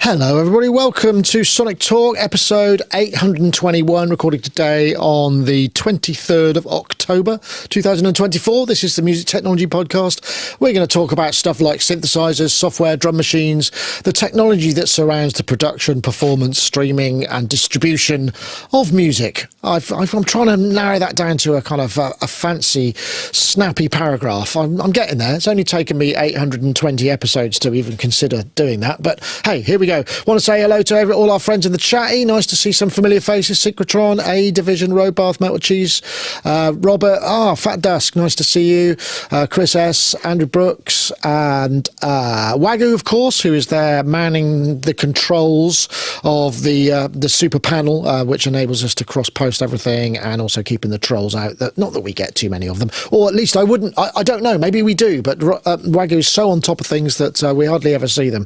Hello everybody, welcome to Sonic Talk episode 821, recording today on the 23rd of October 2024. This is the Music Technology Podcast. We're going to talk about stuff like synthesizers, software, drum machines, the technology that surrounds the production, performance, streaming and distribution of music. I'm trying to narrow that down to a kind of a fancy, snappy paragraph. I'm getting there. It's only taken me 820 episodes to even consider doing that, but hey, here we go. Want to say hello to all our friends in the chatty. Nice to see some familiar faces. Synchrotron, A Division, Robath, Metal Cheese, Robert, Fat Dusk, nice to see you. Chris S, Andrew Brooks, and Wagyu, of course, who is there manning the controls of the super panel, which enables us to cross-post everything and also keeping the trolls out. Not that we get too many of them, or at least I wouldn't. I don't know. Maybe we do, but Wagyu is so on top of things that we hardly ever see them.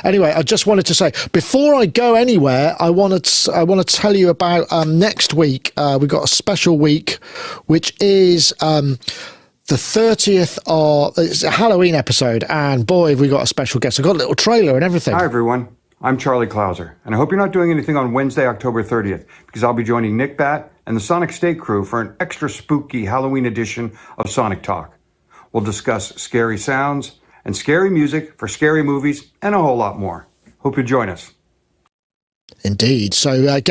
Anyway, I just wanted to say, before I go anywhere, I want to tell you about next week. We've got a special week, which is the 30th of, it's a Halloween episode, and boy, have we got a special guest. I've got a little trailer and everything. Hi everyone, I'm Charlie Clouser, and I hope you're not doing anything on Wednesday, October 30th, because I'll be joining Nick Bat and the Sonicstate crew for an extra spooky Halloween edition of Sonictalk. We'll discuss scary sounds and scary music for scary movies and a whole lot more. Hope you join us. Indeed. So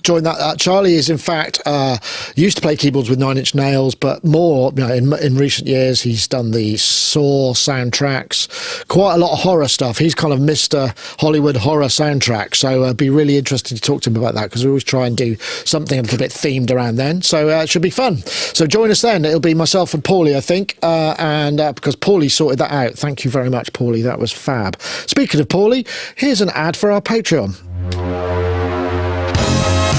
join that. Charlie is, in fact, used to play keyboards with Nine Inch Nails, but more, in recent years, he's done the Saw soundtracks, quite a lot of horror stuff. He's kind of Mr. Hollywood horror soundtrack. So it'd be really interesting to talk to him about that, because we always try and do something a little bit themed around then. So it should be fun. So join us then. It'll be myself and Paulie, I think, and because Paulie sorted that out. Thank you very much, Paulie. That was fab. Speaking of Paulie, here's an ad for our Patreon.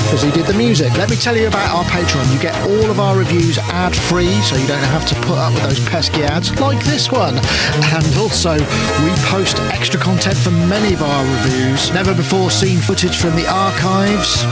Because he did the music. Let me tell you about our Patreon. You get all of our reviews ad-free, so you don't have to put up with those pesky ads like this one. And also, we post extra content for many of our reviews. Never before seen footage from the archives.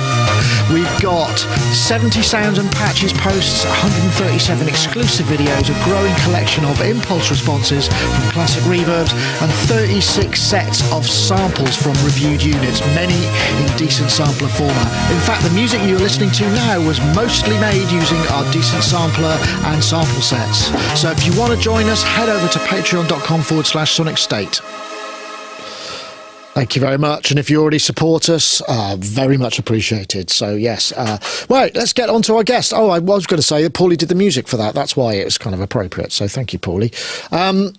We've got 70 sounds and patches posts, 137 exclusive videos, a growing collection of impulse responses from classic reverbs, and 36 sets of samples from reviewed units, many in decent sampler format. In fact, the music you're listening to now was mostly made using our decent sampler and sample sets. So if you want to join us, head over to patreon.com/Sonicstate. Thank you very much. And if you already support us, very much appreciated. So, yes. Right, let's get on to our guest. Oh, I was going to say that Paulie did the music for that. That's why it was kind of appropriate. So thank you, Paulie.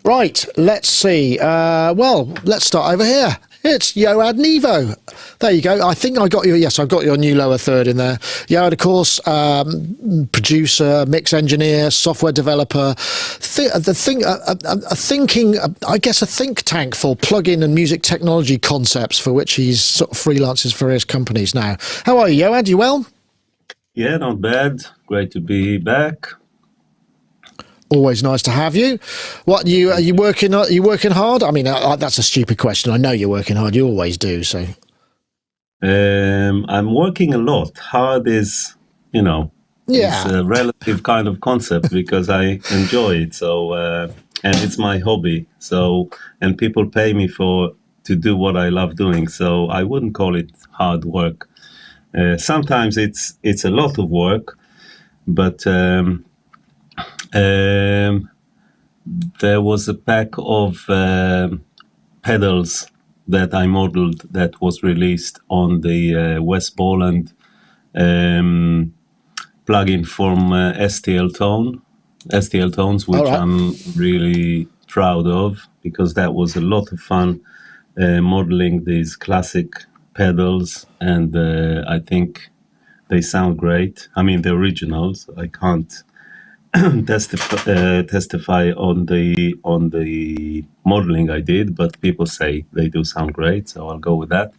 Right, let's see. Well, let's start over here. It's Yoad Nevo. There you go. I think I got your, yes, I've got your new lower third in there. Yoad, of course, producer, mix engineer, software developer, a think tank for plug-in and music technology concepts, for which he's sort of freelances for his companies now. How are you, Yoad? You well? Yeah, not bad. Great to be back. Always nice to have you. What are you working? Are you working hard? I mean, that's a stupid question. I know you're working hard. You always do. So, I'm working a lot. Hard is, it's a relative kind of concept because I enjoy it. So, and it's my hobby. So, and people pay me to do what I love doing. So, I wouldn't call it hard work. Sometimes it's a lot of work, but. There was a pack of pedals that I modeled that was released on the West Borland plugin from STL Tones, which I'm really proud of, because that was a lot of fun modeling these classic pedals, and I think they sound great. I mean, the originals. I can't testify on the modeling I did, but people say they do sound great, so I'll go with that.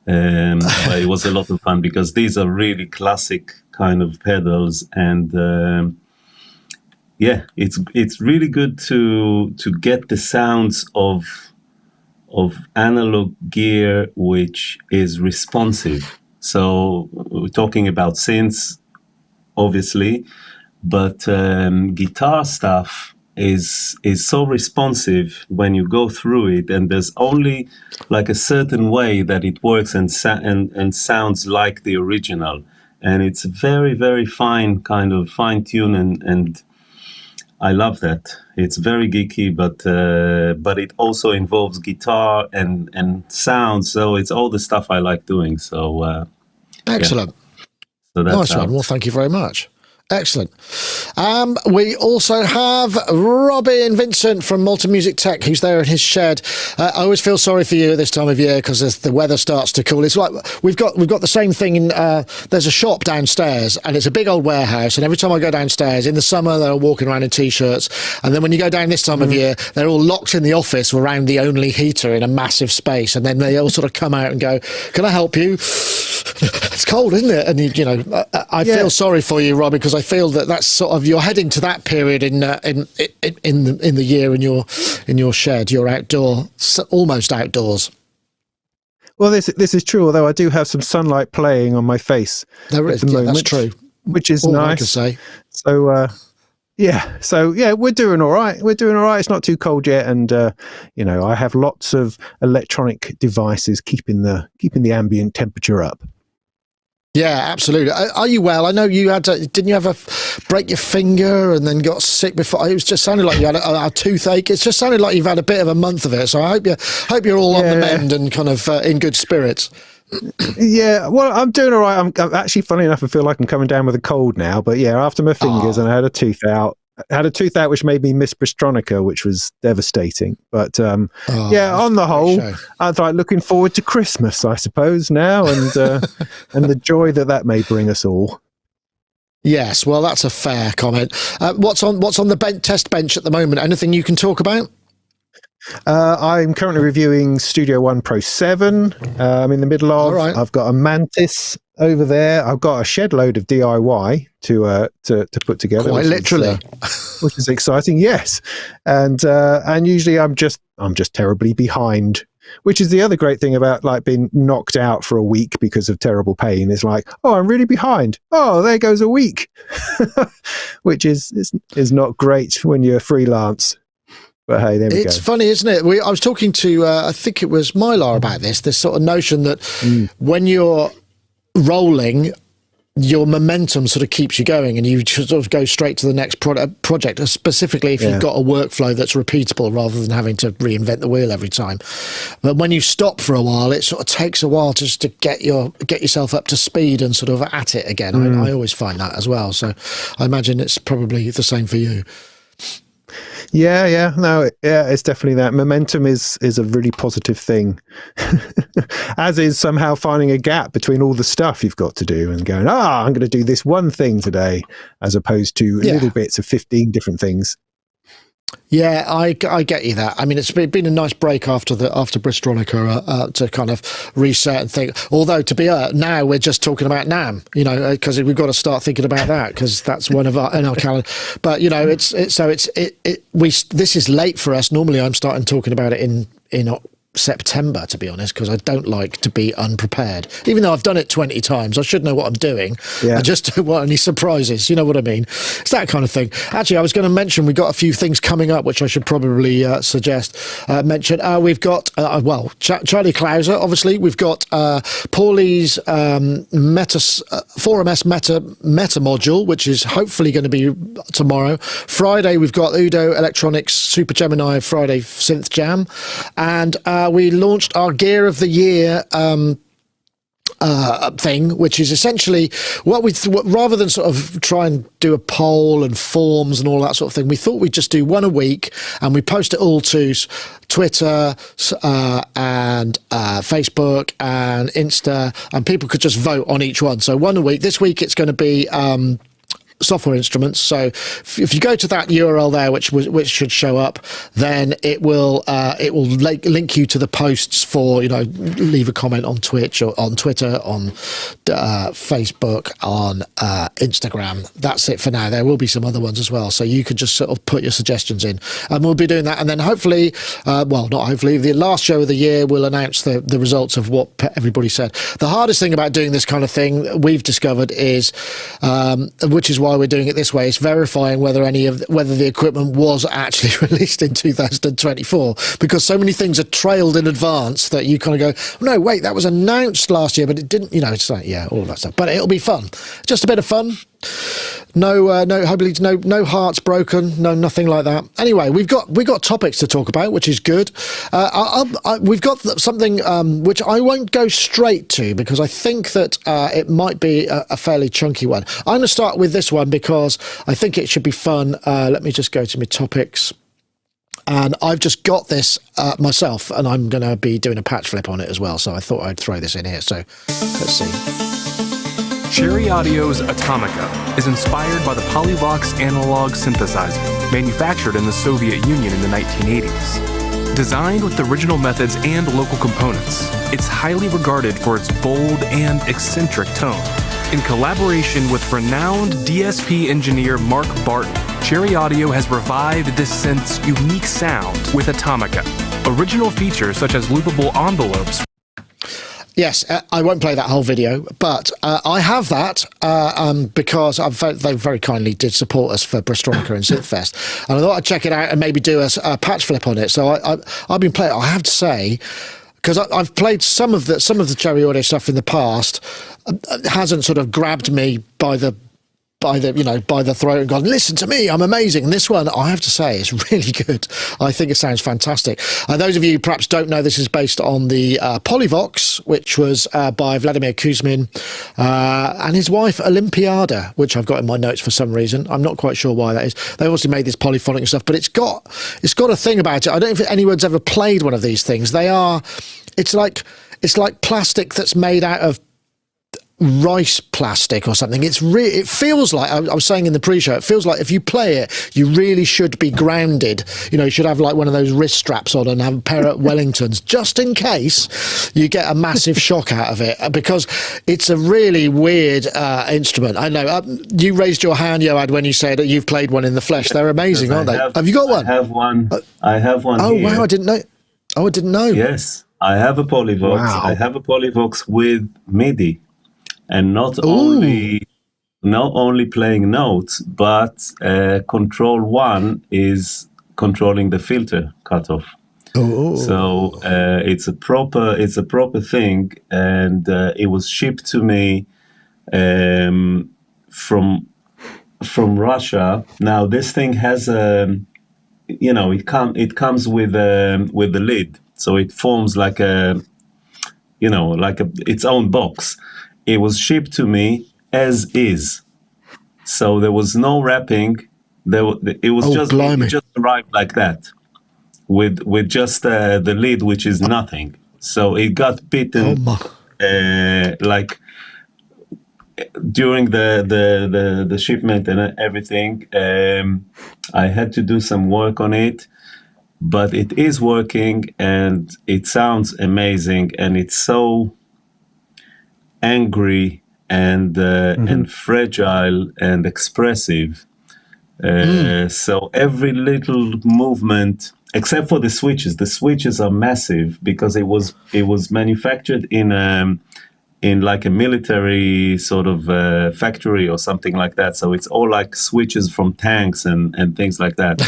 But it was a lot of fun because these are really classic kind of pedals, and it's really good to get the sounds of analog gear which is responsive. So we're talking about synths, obviously. But guitar stuff is so responsive when you go through it, and there's only like a certain way that it works and sounds like the original, and it's very, very fine, kind of fine tune, and I love that. It's very geeky, but it also involves guitar and sound, so it's all the stuff I like doing. So excellent. Yeah. So that's nice one. Well, thank you very much. Excellent. We also have Vincent from Multitrack Tech, who's there in his shed. I always feel sorry for you at this time of year because as the weather starts to cool, it's like we've got the same thing in. There's a shop downstairs, and it's a big old warehouse. And every time I go downstairs in the summer, they're all walking around in t-shirts. And then when you go down this time of year, they're all locked in the office around the only heater in a massive space. And then they all sort of come out and go, "Can I help you?" It's cold, isn't it? And I feel sorry for you, Robbie, because I feel that's sort of you're heading to that period in the year in your shed. You're almost outdoors. Well, this is true. Although I do have some sunlight playing on my face. There is. Yeah, that's true. Which is nice. I can say. So. We're doing all right. It's not too cold yet, and I have lots of electronic devices keeping the ambient temperature up. Yeah, absolutely. Are you well? I know you had. Didn't you have break your finger and then got sick before? It was just sounded like you had a toothache. It just sounded like you've had a bit of a month of it. So I hope you're all on the mend and kind of in good spirits. Yeah, well, I'm doing all right. I'm actually, funny enough, I feel like I'm coming down with a cold now. But yeah, after my fingers, and I had a tooth out. Which made me miss Bristronica, which was devastating. But on the whole, I'm like looking forward to Christmas, I suppose, now, and and the joy that may bring us all. Yes, well, that's a fair comment. What's on the test bench at the moment? Anything you can talk about? I'm currently reviewing Studio One Pro 7. I'm in the middle of. Right. I've got a Mantis over there. I've got a shed load of DIY to put together. Quite literally, which is exciting. Yes, and usually I'm just terribly behind. Which is the other great thing about like being knocked out for a week because of terrible pain. Is like, oh, I'm really behind. Oh, there goes a week, which is not great when you're freelance. But hey, there we go. It's funny, isn't it? I was talking to, I think it was Mylar about this sort of notion that when you're rolling, your momentum sort of keeps you going and you sort of go straight to the next project, specifically if you've got a workflow that's repeatable rather than having to reinvent the wheel every time. But when you stop for a while, it sort of takes a while just to get yourself up to speed and sort of at it again. I always find that as well. So I imagine it's probably the same for you. It's definitely that. Momentum is a really positive thing, as is somehow finding a gap between all the stuff you've got to do and going, I'm going to do this one thing today, as opposed to little bits of 15 different things. Yeah, I get you that. I mean, it's been a nice break after Bristronica to kind of reset and think. Although to be now we're just talking about NAMM, because we've got to start thinking about that because that's one of our in our calendar. But this is late for us. Normally, I'm starting talking about it in September, to be honest, because I don't like to be unprepared. Even though I've done it 20 times, I should know what I'm doing. I just don't want any surprises. You know what I mean? It's that kind of thing. Actually, I was going to mention we've got a few things coming up, which I should probably mention. We've got, Charlie Clouser, obviously. We've got Paulie's 4MS Meta module, which is hopefully going to be tomorrow. Friday, we've got Udo Electronics Super Gemini Friday Synth Jam. And we launched our Gear of the Year thing, which is essentially rather than sort of try and do a poll and forms and all that sort of thing, we thought we'd just do one a week and we post it all to Twitter and Facebook and Insta, and people could just vote on each one. So one a week. This week it's going to be software instruments. So if you go to that URL there, which should show up, then it will link you to the posts for, leave a comment on Twitch or on Twitter, on Facebook, on Instagram. That's it for now. There will be some other ones as well. So you could just sort of put your suggestions in, and we'll be doing that. And then hopefully, not hopefully, the last show of the year we'll announce the results of what everybody said. The hardest thing about doing this kind of thing we've discovered is, which is why why we're doing it this way. It's verifying whether the equipment was actually released in 2024, because so many things are trailed in advance that you kind of go, no, wait, that was announced last year, but it didn't. It's like, yeah, all of that stuff. But it'll be fun, just a bit of fun. Hopefully no hearts broken, nothing like that. Anyway, we've got topics to talk about, which is good. We've got something which I won't go straight to, because I think that it might be a fairly chunky one. I'm going to start with this one because I think it should be fun. Let me just go to my topics. And I've just got this myself, and I'm going to be doing a patch flip on it as well. So I thought I'd throw this in here. So let's see. Cherry Audio's Atomika is inspired by the Polyvox analog synthesizer, manufactured in the Soviet Union in the 1980s. Designed with original methods and local components, it's highly regarded for its bold and eccentric tone. In collaboration with renowned DSP engineer Mark Barton, Cherry Audio has revived this synth's unique sound with Atomika. Original features such as loopable envelopes. Yes, I won't play that whole video, but I have that because they very kindly did support us for Brystronica and Synthfest, and I thought I'd check it out and maybe do a patch flip on it. So I've been playing. I have to say, because I've played some of the Cherry Audio stuff in the past, it hasn't sort of grabbed me by the throat and gone, listen to me, I'm amazing. And this one, I have to say, is really good. I think it sounds fantastic. Those of you who perhaps don't know, this is based on the Polyvox, which was by Vladimir Kuzmin and his wife Olympiada, which I've got in my notes for some reason. I'm not quite sure why that is. They obviously made this polyphonic stuff, but it's got a thing about it. I don't know if anyone's ever played one of these things. It's like plastic that's made out of rice plastic or something. It feels like, I was saying in the pre-show, it feels like if you play it, you really should be grounded. You should have like one of those wrist straps on and have a pair of Wellingtons, just in case you get a massive shock out of it, because it's a really weird instrument. I know you raised your hand, Yoad, when you said that you've played one in the flesh. They're amazing, aren't they? Have you got one? I have one. Oh, here. wow, I didn't know. Yes, I have a Polyvox. Wow. I have a Polyvox with MIDI. And not only playing notes, but control one is controlling the filter cutoff. Oh. So it's a proper thing, and it was shipped to me from Russia. Now this thing has it comes with the lid, so it forms like its own box. It was shipped to me as is, so there was no wrapping. It just arrived like that, with just the lid, which is nothing. So it got bitten, like during the shipment and everything. I had to do some work on it, but it is working and it sounds amazing, and it's so angry and fragile and expressive. So every little movement, except for the switches are massive, because it was manufactured in like a military sort of factory or something like that. So it's all like switches from tanks and things like that.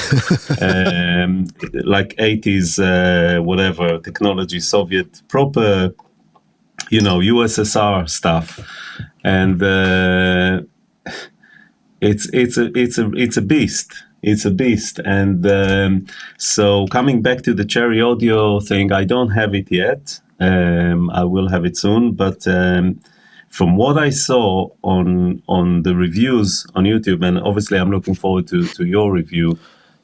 Like 80s whatever technology, Soviet proper, USSR stuff, and it's a beast. It's a beast. And so coming back to the Cherry Audio thing, I don't have it yet. I will have it soon, but from what I saw on the reviews on YouTube, and obviously I'm looking forward to your review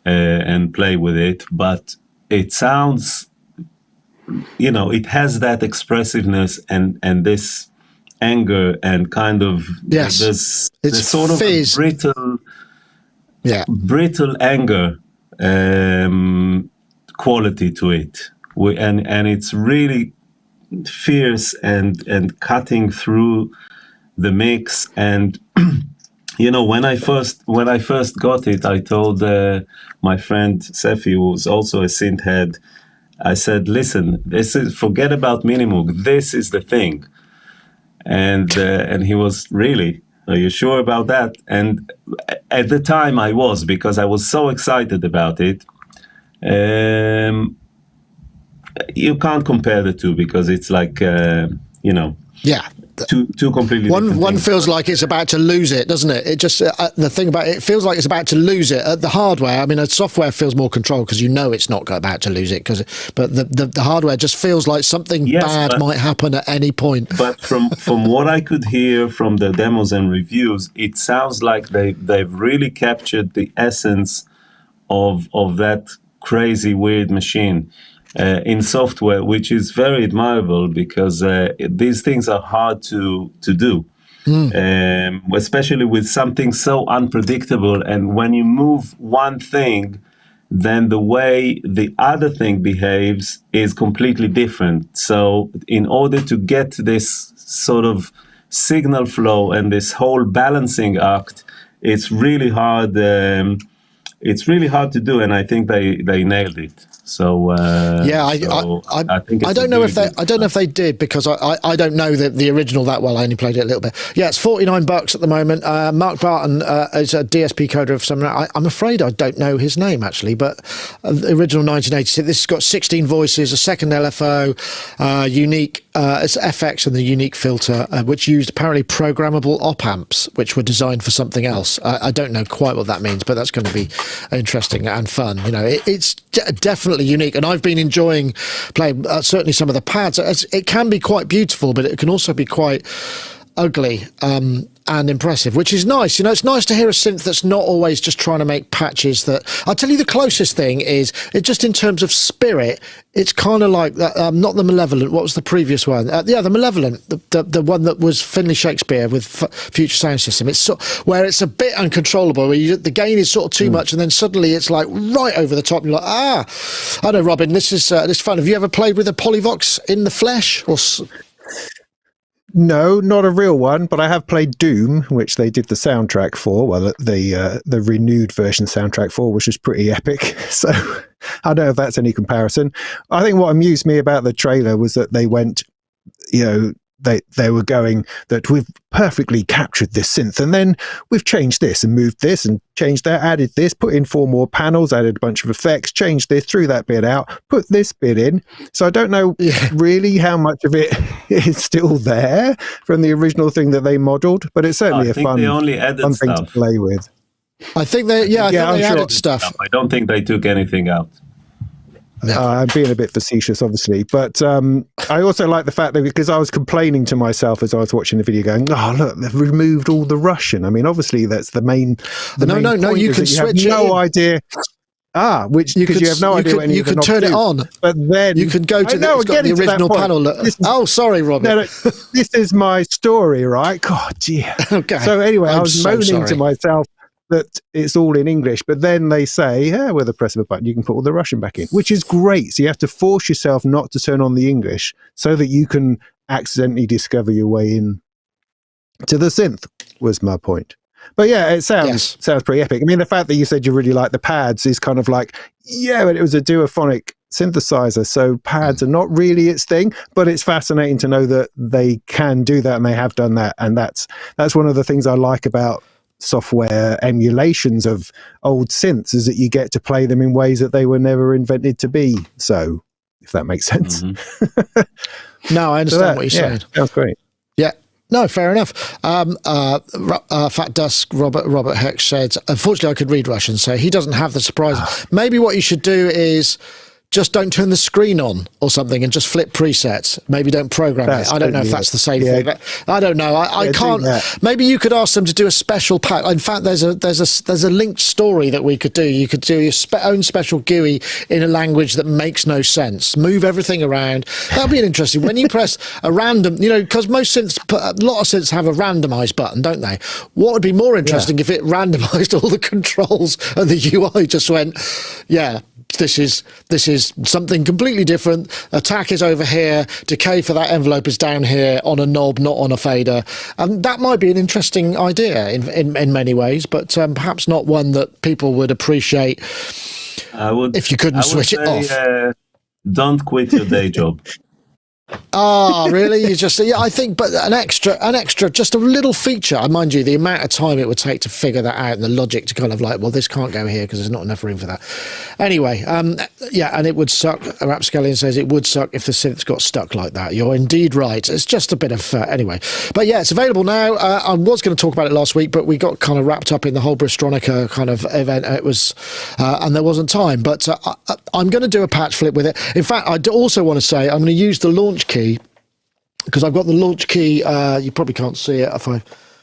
and play with it, but it sounds, it has that expressive-ness and this anger and kind of this sort of brittle anger quality to it, and it's really fierce and cutting through the mix. And when I first got it, I told my friend Sefi, who was also a synth head, I said, listen, forget about Minimoog. This is the thing. And he was really, Are you sure about that? And at the time I was, because I was so excited about it. You can't compare the two because it's like, Yeah. two completely different One things. feels like it's about to lose it, doesn't it? It just the thing about it feels like it's about to lose it. The hardware, I mean, the software feels more controlled because you know it's not about to lose it. But the hardware just feels like something bad might happen at any point. But from what I could hear from the demos and reviews, it sounds like they've really captured the essence of that crazy weird machine. In software, which is very admirable because these things are hard to do, especially with something so unpredictable. And when you move one thing, then the way the other thing behaves is completely different. So in order to get this sort of signal flow and this whole balancing act, it's really hard. It's really hard to do, and I think they nailed it. So I think I don't know if they did because I don't know the original that well. I only played it a little bit. Yeah, it's $49 at the moment. Mark Barton is a DSP coder of some. I'm afraid I don't know his name actually, but the original 1986. This has got 16 voices, a second LFO, unique. It's FX and the unique filter, which used apparently programmable op amps, which were designed for something else. I don't know quite what that means, but that's going to be interesting and fun. It's definitely unique, and I've been enjoying playing certainly some of the pads. It can be quite beautiful, but it can also be quite ugly and impressive, which is nice. It's nice to hear a synth that's not always just trying to make patches. That I'll tell you, the closest thing is it just in terms of spirit. It's kind of like not the Malevolent. What was the previous one? The Malevolent, the one that was Finlay Shakespeare with Future Sound System. It's where it's a bit uncontrollable. Where the gain is sort of too much, and then suddenly it's like right over the top. And you're like, I know, Robin. This is fun. Have you ever played with a Polyvox in the flesh or? No, not a real one, but I have played Doom, which they did the soundtrack for. Well, the renewed version soundtrack for, which is pretty epic. So I don't know if that's any comparison. I think what amused me about the trailer was that they went, they were going that we've perfectly captured this synth, and then we've changed this and moved this and changed that, added this, put in 4 more panels, added a bunch of effects, changed this, threw that bit out, put this bit in. So I don't know really how much of it is still there from the original thing that they modeled, but it's certainly a fun thing to play with. I think they added stuff. I don't think they took anything out. No. I'm being a bit facetious, obviously, but I also like the fact that because I was complaining to myself as I was watching the video, going, "Oh, look, they've removed all the Russian." I mean, obviously, that's the main. No, you can switch it. No idea. Which because you have no idea when you can turn it on, but then you can go to the original panel. Sorry, Robin. No, this is my story, right? God, dear. Okay. So anyway, I was moaning to myself that it's all in English, but then they say, with the press of a button, you can put all the Russian back in, which is great. So you have to force yourself not to turn on the English so that you can accidentally discover your way in to the synth, was my point. But yeah, it sounds pretty epic. I mean, the fact that you said you really like the pads is kind of like, but it was a duophonic synthesizer, so pads are not really its thing, but it's fascinating to know that they can do that and they have done that. And that's one of the things I like about software emulations of old synths, is that you get to play them in ways that they were never invented to be. So if that makes sense. Mm-hmm. No, I understand what you're saying. Sounds great. Yeah. No, fair enough. Fat Dusk, Robert Hex said, unfortunately I could read Russian, so he doesn't have the surprise. Maybe what you should do is just don't turn the screen on or something and just flip presets. Maybe don't program it. I don't know if that's the same thing. I don't know. I can't. Maybe you could ask them to do a special pack. In fact, there's a linked story that we could do. You could do your own special GUI in a language that makes no sense. Move everything around. That'd be interesting. When you press a random, because most synths, a lot of synths have a randomize button, don't they? What would be more interesting if it randomized all the controls and the UI just went, this is something completely different. Attack is over here. Decay for that envelope is down here on a knob, not on a fader. And that might be an interesting idea in many ways, but perhaps not one that people would appreciate if you couldn't switch it off. Don't quit your day job. Ah, really? You just I think, but an extra, just a little feature. Mind you, the amount of time it would take to figure that out and the logic to kind of like, well, this can't go here because there's not enough room for that. Anyway, yeah, and it would suck. Rapscallion says it would suck if the synths got stuck like that. You're indeed right. It's just a bit of anyway, but yeah, it's available now. I was going to talk about it last week, but we got kind of wrapped up in the whole Bristronica kind of event. It was, and there wasn't time. But I'm going to do a patch flip with it. In fact, I also want to say I'm going to use the launch key. Because I've got the launch key, you probably can't see it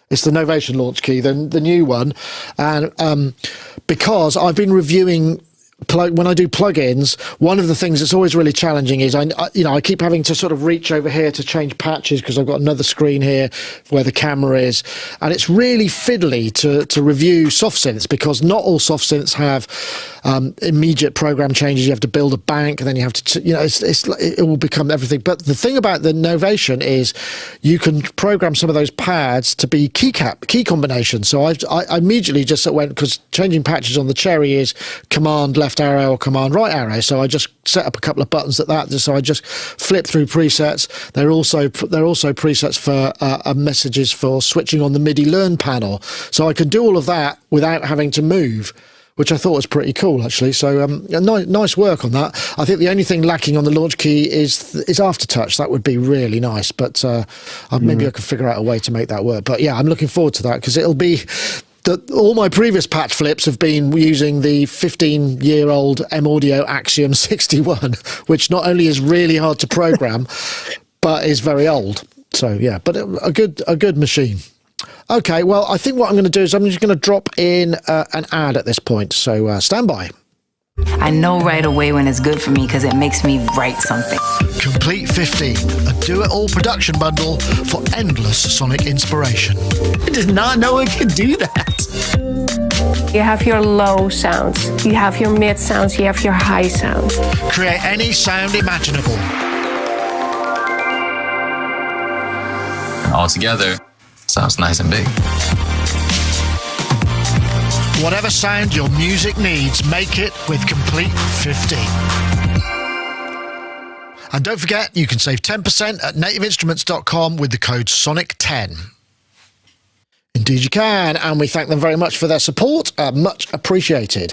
it's the Novation launch key, the new one, and because I've been reviewing when I do plugins, one of the things that's always really challenging is I keep having to sort of reach over here to change patches because I've got another screen here where the camera is, and it's really fiddly to review soft synths because not all soft synths have immediate program changes. You have to build a bank, and then you have to it will become everything. But the thing about the Novation is you can program some of those pads to be key combinations. So I immediately just went, because changing patches on the Cherry is command left arrow or command right arrow, so I just set up a couple of buttons at that. So I just flip through presets. There are also presets for messages for switching on the MIDI learn panel, so I can do all of that without having to move, which I thought was pretty cool, actually. So nice work on that. I think the only thing lacking on the launch key is aftertouch. That would be really nice, but maybe I could figure out a way to make that work. But yeah, I'm looking forward to that because it'll be... all my previous patch flips have been using the 15-year-old M-Audio Axiom 61, which not only is really hard to program, but is very old. So yeah, but a good machine. Okay, well, I think what I'm going to do is I'm just going to drop in an ad at this point. So stand by. I know right away when it's good for me because it makes me write something. Complete 15, a do-it-all production bundle for endless sonic inspiration. I did not know I could do that. You have your low sounds, you have your mid sounds, you have your high sounds. Create any sound imaginable. All together, sounds nice and big. Whatever sound your music needs, make it with Complete 15. And don't forget, you can save 10% at nativeinstruments.com with the code SONIC10. Indeed you can, and we thank them very much for their support. Much appreciated.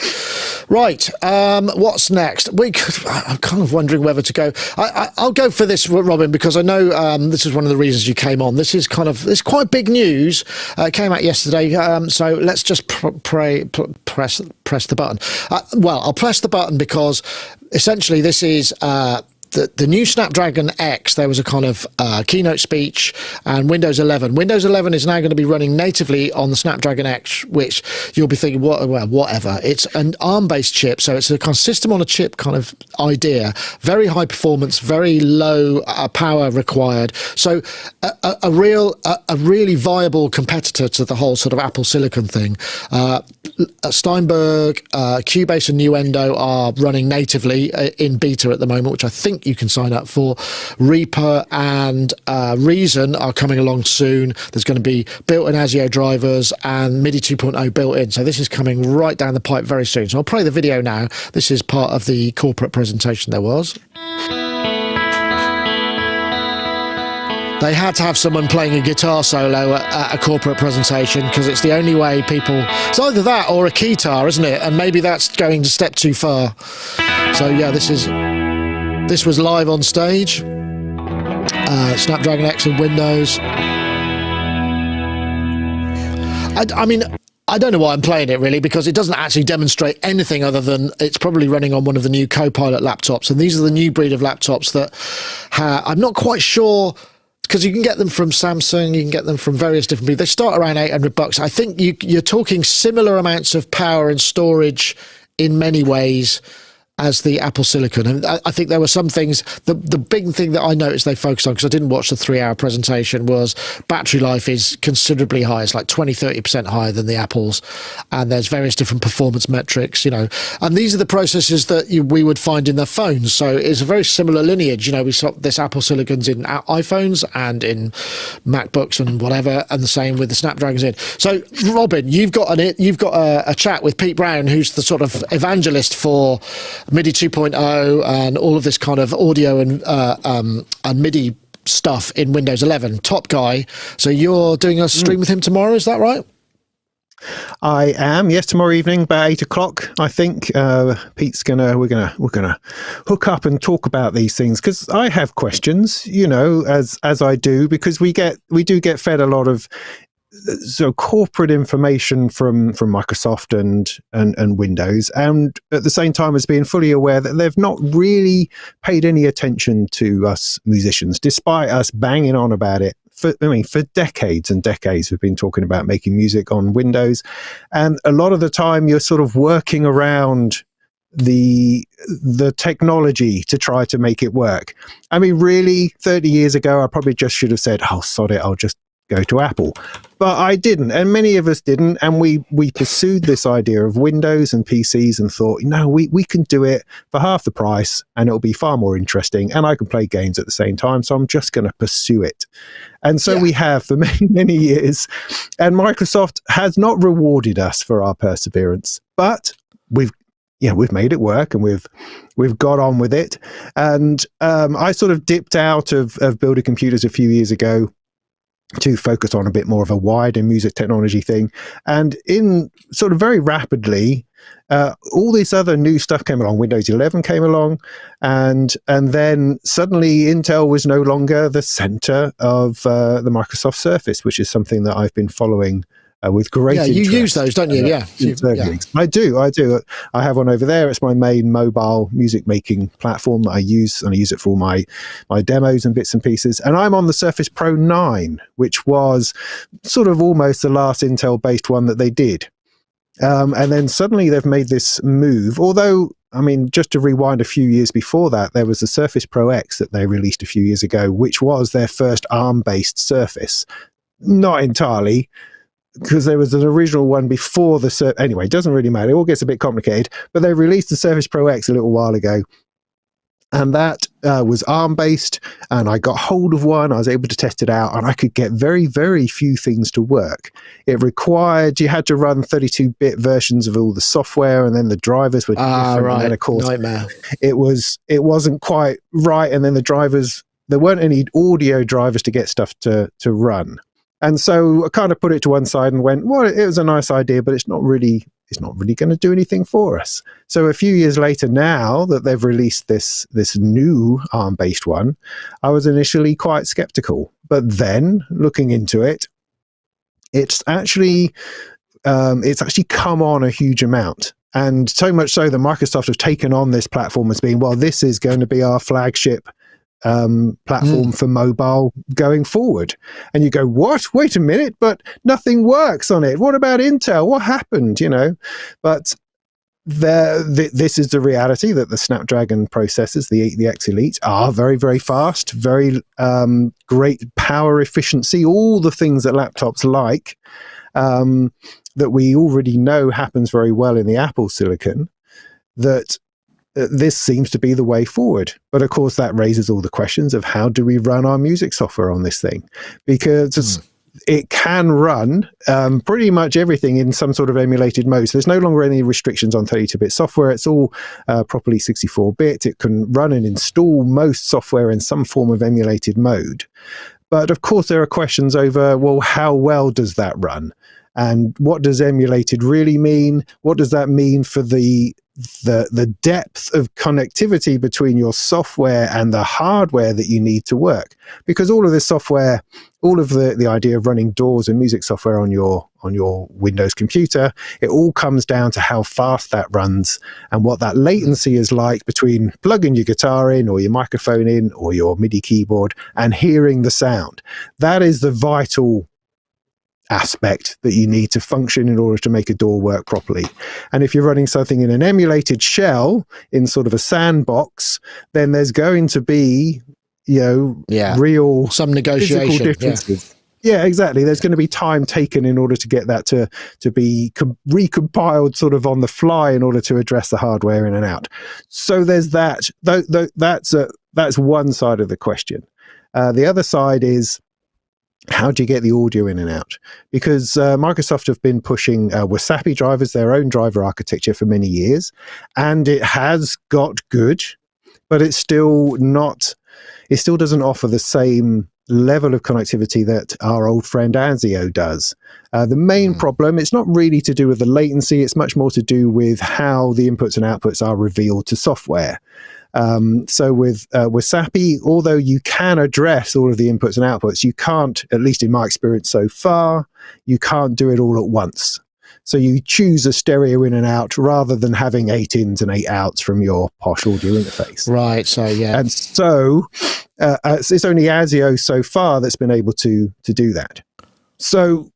Right, what's next? I'm kind of wondering whether to go. I'll go for this, Robin, because I know this is one of the reasons you came on. It's quite big news. It came out yesterday, so let's just press the button. Well, I'll press the button because essentially this is... The new Snapdragon X, there was a kind of keynote speech, and Windows 11. Windows 11 is now going to be running natively on the Snapdragon X, which you'll be thinking, whatever. It's an ARM-based chip, so it's a kind of system-on-a-chip kind of idea. Very high performance, very low power required. So a really viable competitor to the whole sort of Apple Silicon thing. Steinberg, Cubase and Nuendo are running natively in beta at the moment, which I think you can sign up for. Reaper and Reason are coming along soon. There's going to be built-in ASIO drivers and MIDI 2.0 built in. So this is coming right down the pipe very soon. So I'll play the video now. This is part of the corporate presentation there was. They had to have someone playing a guitar solo at a corporate presentation because it's the only way people... It's either that or a keytar, isn't it? And maybe that's going a step too far. So yeah, this was live on stage. Snapdragon X and Windows. I mean, I don't know why I'm playing it really, because it doesn't actually demonstrate anything other than it's probably running on one of the new Copilot laptops. And these are the new breed of laptops that I'm not quite sure... Because you can get them from Samsung, you can get them from various different people. They start around $800. I think you're talking similar amounts of power and storage in many ways as the Apple Silicon. And I think there were some things, the big thing that I noticed they focused on, because I didn't watch the 3-hour presentation, was battery life is considerably higher. It's like 20-30% higher than the Apples. And there's various different performance metrics, And these are the processors that we would find in their phones. So it's a very similar lineage. We saw this Apple Silicons in iPhones and in MacBooks and whatever, and the same with the Snapdragons in. So, Robin, you've got a chat with Pete Brown, who's the sort of evangelist for MIDI 2.0 and all of this kind of audio and MIDI stuff in Windows 11. Top guy. So you're doing a stream with him tomorrow, is that right? I am, yes, tomorrow evening about 8:00. I think Pete's we're gonna hook up and talk about these things, because I have questions, as I do, because we do get fed a lot of corporate information from Microsoft and Windows, and at the same time as being fully aware that they've not really paid any attention to us musicians, despite us banging on about it. For decades and decades, we've been talking about making music on Windows, and a lot of the time you're sort of working around the technology to try to make it work. I mean, really, 30 years ago, I probably just should have said, "Oh, sod it, I'll just go to Apple." But I didn't, and many of us didn't, and we pursued this idea of Windows and PCs and thought, we can do it for half the price and it'll be far more interesting, and I can play games at the same time, so I'm just going to pursue it. And so we have for many, many years, and Microsoft has not rewarded us for our perseverance, but we've made it work, and we've got on with it. And I sort of dipped out of building computers a few years ago to focus on a bit more of a wider music technology thing. And in sort of very rapidly, all this other new stuff came along. Windows 11 came along, and then suddenly Intel was no longer the center of the Microsoft Surface, which is something that I've been following with great interest. You use those, don't you? I do. I have one over there. It's my main mobile music making platform that I use, and I use it for all my demos and bits and pieces. And I'm on the Surface Pro 9, which was sort of almost the last Intel-based one that they did. And then suddenly they've made this move, although, I mean, just to rewind a few years before that, there was the Surface Pro X that they released a few years ago, which was their first ARM-based Surface. Not entirely, because there was an original one before the Surface. Anyway, it doesn't really matter. It all gets a bit complicated. But they released the Surface Pro X a little while ago, and that was ARM-based, and I got hold of one. I was able to test it out, and I could get very, very few things to work. It required, you had to run 32-bit versions of all the software, and then the drivers were different. Right. And then, of course, Nightmare. It wasn't quite right, and then the drivers, there weren't any audio drivers to get stuff to run. And so I kind of put it to one side and went, well, it was a nice idea, but it's not really going to do anything for us. So a few years later, now that they've released this new ARM-based one, I was initially quite skeptical. But then looking into it, it's actually come on a huge amount. And so much so that Microsoft have taken on this platform as being, well, this is going to be our flagship platform for mobile going forward. And you go, what? Wait a minute, but nothing works on it. What about Intel? What happened? But this is the reality, that the Snapdragon processors, the X Elite, are very, very fast, very great power efficiency, all the things that laptops like, that we already know happens very well in the Apple silicon, that this seems to be the way forward. But of course, that raises all the questions of how do we run our music software on this thing? Because it can run pretty much everything in some sort of emulated mode. So there's no longer any restrictions on 32-bit software. It's all properly 64-bit. It can run and install most software in some form of emulated mode. But of course, there are questions over, well, how well does that run? And what does emulated really mean? What does that mean for the depth of connectivity between your software and the hardware that you need to work? Because all of this software, all of the idea of running DAWs and music software on your Windows computer, it all comes down to how fast that runs and what that latency is like between plugging your guitar in or your microphone in or your MIDI keyboard and hearing the sound. That is the vital aspect that you need to function in order to make a DAW work properly. And if you're running something in an emulated shell in sort of a sandbox, then there's going to be, real some negotiation differences. Yeah, exactly. There's going to be time taken in order to get that to be recompiled sort of on the fly in order to address the hardware in and out. So there's that. That's one side of the question. The other side is, how do you get the audio in and out? Because Microsoft have been pushing Wasapi drivers, their own driver architecture, for many years, and it has got good, but it's still not. It still doesn't offer the same level of connectivity that our old friend ASIO does. The main problem, it's not really to do with the latency, it's much more to do with how the inputs and outputs are revealed to software. So with Wasapi, although you can address all of the inputs and outputs, you can't, at least in my experience so far, you can't do it all at once. So you choose a stereo in and out rather than having 8 ins and 8 outs from your posh audio interface. Right, so yeah. And so it's only ASIO so far that's been able to do that. So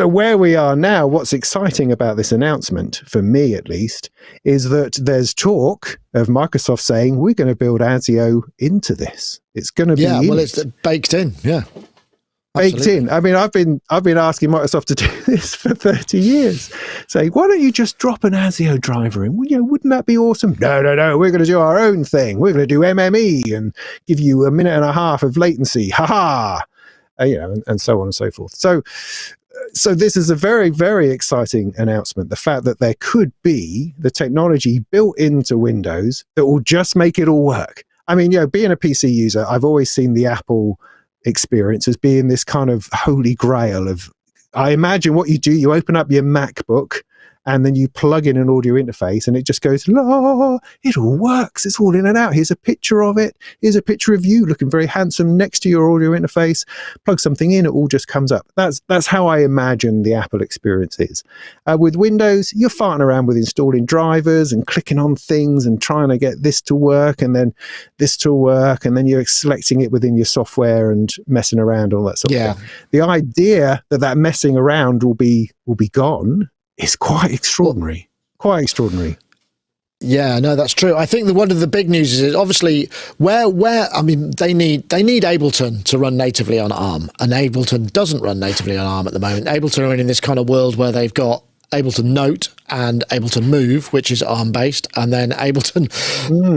where we are now, what's exciting about this announcement, for me at least, is that there's talk of Microsoft saying, we're going to build ASIO into this. It's going to be it's baked in, yeah. Baked in. I mean, I've been asking Microsoft to do this for 30 years. Say, why don't you just drop an ASIO driver in? Well, wouldn't that be awesome? No. We're going to do our own thing. We're going to do MME and give you a minute and a half of latency. And so on and so forth. So this is a very, very exciting announcement. The fact that there could be the technology built into Windows that will just make it all work. I mean, being a PC user, I've always seen the Apple experience as being this kind of holy grail of, I imagine what you do, you open up your MacBook and then you plug in an audio interface and it just goes, la, it all works. It's all in and out. Here's a picture of it. Here's a picture of you looking very handsome next to your audio interface. Plug something in, it all just comes up. That's how I imagine the Apple experience is. With Windows, you're farting around with installing drivers and clicking on things and trying to get this to work and then this to work, and then you're selecting it within your software and messing around, all that sort of thing. The idea that messing around will be gone is quite extraordinary. Quite extraordinary. Yeah, no, that's true. I think one of the big news is obviously where I mean they need Ableton to run natively on ARM, and Ableton doesn't run natively on ARM at the moment. Ableton are in this kind of world where they've got Ableton Note and Ableton Move, which is ARM based, and then Ableton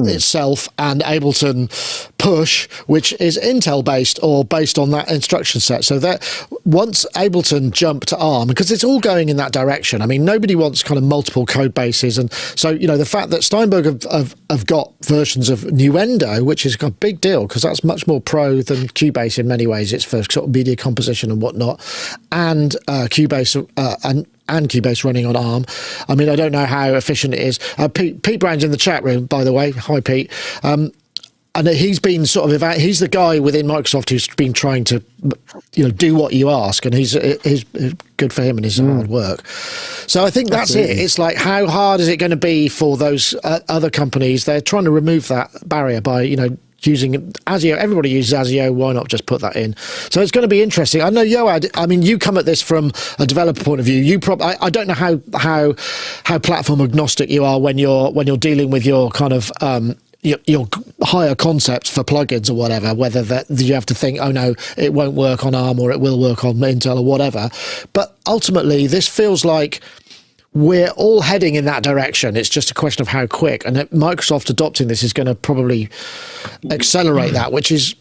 itself and Ableton Push, which is Intel based or based on that instruction set. So that once Ableton jump to ARM, because it's all going in that direction. I mean, nobody wants kind of multiple code bases, and so the fact that Steinberg have got versions of Nuendo, which is a big deal because that's much more pro than Cubase in many ways. It's for sort of media composition and whatnot, and Cubase and Cubase running on ARM. I mean, I don't know how efficient it is. Pete Brown's in the chat room, by the way. Hi, Pete. And he's been sort of he's the guy within Microsoft who's been trying to, do what you ask, and he's good for him and his hard work. So I think that's it. It's like, how hard is it going to be for those other companies? They're trying to remove that barrier by using ASIO. Everybody uses ASIO. Why not just put that in? So it's going to be interesting. I know, Yoad, I mean, you come at this from a developer point of view. I don't know how platform agnostic you are when you're dealing with your kind of your higher concepts for plugins or whatever, whether that you have to think, oh no, it won't work on ARM or it will work on Intel or whatever. But ultimately, this feels like we're all heading in that direction. It's just a question of how quick. And Microsoft adopting this is going to probably accelerate that, which is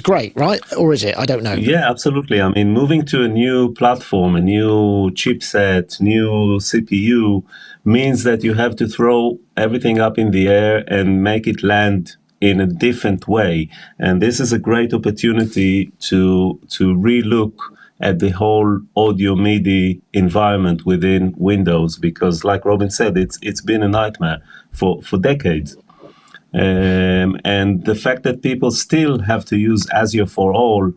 great, right? Or is it? I don't know. Yeah, absolutely. I mean, moving to a new platform, a new chipset, new CPU means that you have to throw everything up in the air and make it land in a different way. And this is a great opportunity to relook at the whole audio MIDI environment within Windows, because like Robin said, it's been a nightmare for decades. And the fact that people still have to use ASIO for all